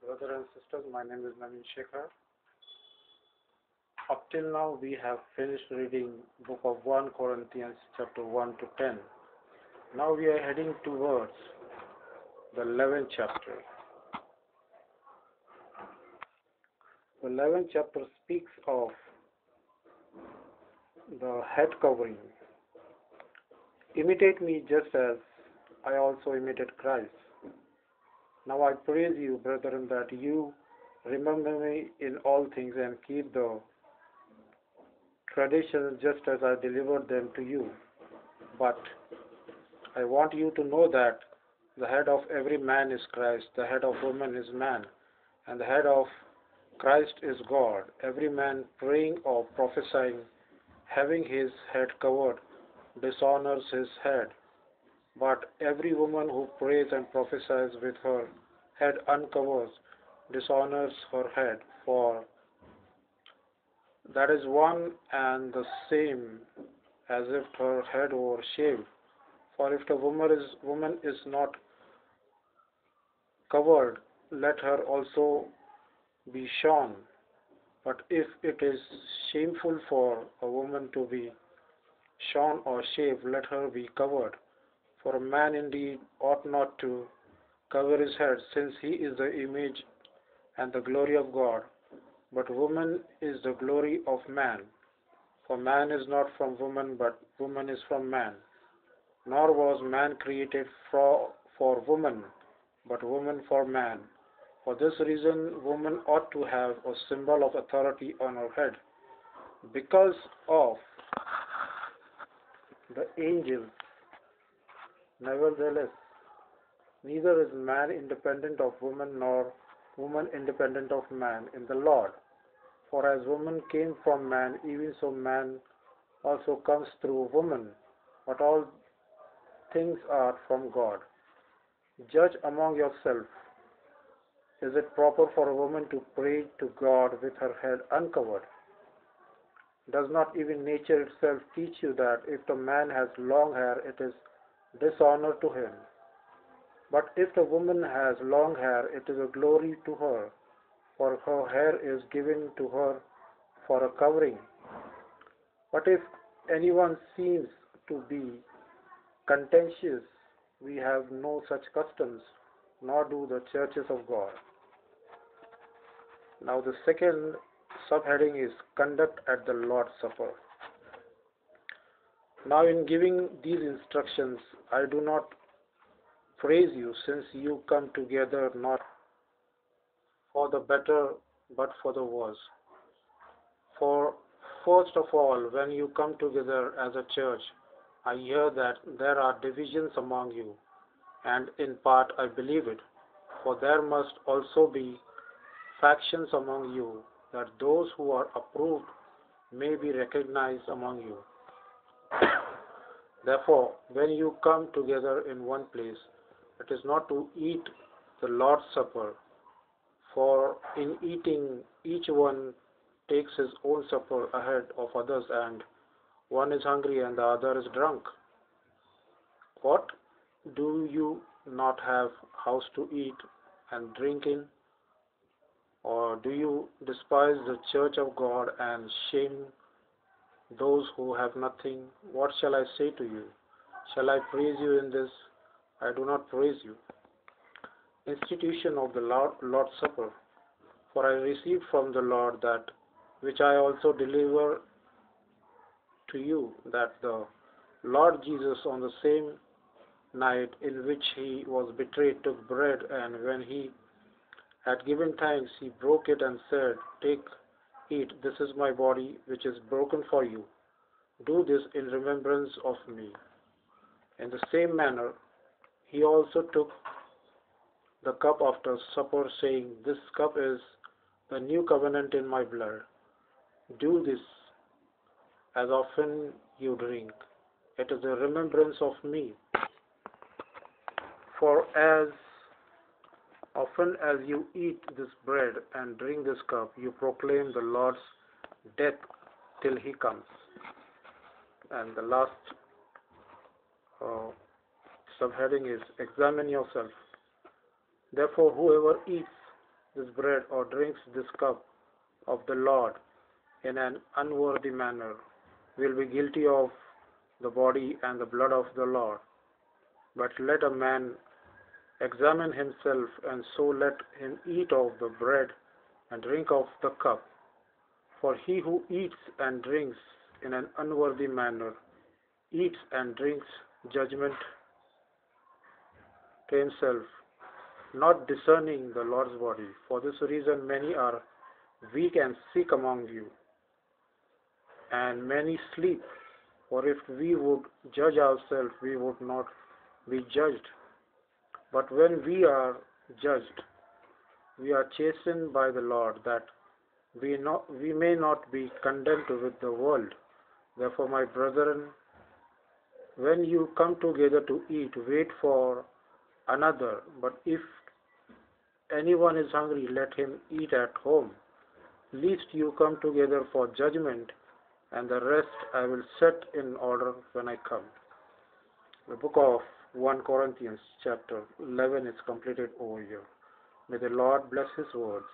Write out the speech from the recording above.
dear brother and sisters. My name is Naveen Shekhar. Up till now, we have finished reading book of 1 Corinthians chapter 1 to 10. Now we are heading towards the 11th chapter. The 11th chapter speaks of the head covering. Imitate me just as I also imitated Christ. Now I praise you, brethren, that you remember me in all things and keep the traditions just as I delivered them to you. But I want you to know that the head of every man is Christ, the head of woman is man, and the head of Christ is God. Every man praying or prophesying, having his head covered, dishonors his head. But every woman who prays and prophesies with her head uncovered dishonors her head, for that is one and the same as if her head were shaved. For if the woman is not covered, let her also be shorn. But if it is shameful for a woman to be shorn or shaved, let her be covered. For a man indeed ought not to cover his head, since he is the image and the glory of God. But woman is the glory of man. For man is not from woman, but woman is from man. Nor was man created for woman, but woman for man. For this reason, woman ought to have a symbol of authority on her head, because of the angels. Nevertheless, neither is man independent of woman, nor woman independent of man in the Lord. For as woman came from man, even so man also comes through woman. But all things are from God. Judge among yourselves. Is it proper for a woman to pray to God with her head uncovered? Does not even nature itself teach you that if the man has long hair, it is dishonor to him? But if the woman has long hair, it is a glory to her, for her hair is given to her for a covering. But if anyone seems to be contentious, we have no such customs, nor do the churches of God. Now the second subheading is conduct at the Lord's Supper. Now in giving these instructions, I do not praise you, since you come together not for the better, but for the worse. For first of all, when you come together as a church, I hear that there are divisions among you, and in part I believe it, for there must also be factions among you, that those who are approved may be recognized among you. Therefore, when you come together in one place, it is not to eat the Lord's Supper, for in eating each one takes his own supper ahead of others, and one is hungry and the other is drunk. What? Do you not have house to eat and drink in? Or do you despise the church of God and shame those who have nothing? What shall I say to you? Shall I praise you in this? I do not praise you. Institution of the Lord's Supper. For I received from the Lord that which I also deliver to you, that the Lord Jesus, on the same night in which he was betrayed, took bread, and when he had given thanks, he broke it and said, Take, eat, this is my body, which is broken for you. Do this in remembrance of me. In the same manner, he also took the cup after supper, saying, This cup is the new covenant in my blood. Do this as often you drink. It is a remembrance of me. For as often as you eat this bread and drink this cup, you proclaim the Lord's death till he comes. And the last subheading is examine yourself. Therefore, whoever eats this bread or drinks this cup of the Lord in an unworthy manner will be guilty of the body and the blood of the Lord. But let a man examine himself, and so let him eat of the bread and drink of the cup. For he who eats and drinks in an unworthy manner eats and drinks judgment to himself, not discerning the Lord's body. For this reason many are weak and sick among you, and many sleep. For if we would judge ourselves, we would not be judged. But when we are judged, we are chastened by the Lord, that we may not be condemned with the world. Therefore, my brethren, when you come together to eat, wait for another. But if anyone is hungry, let him eat at home, lest you come together for judgment, and the rest I will set in order when I come. The book of 1 Corinthians chapter 11 is completed over here. May the Lord bless His words.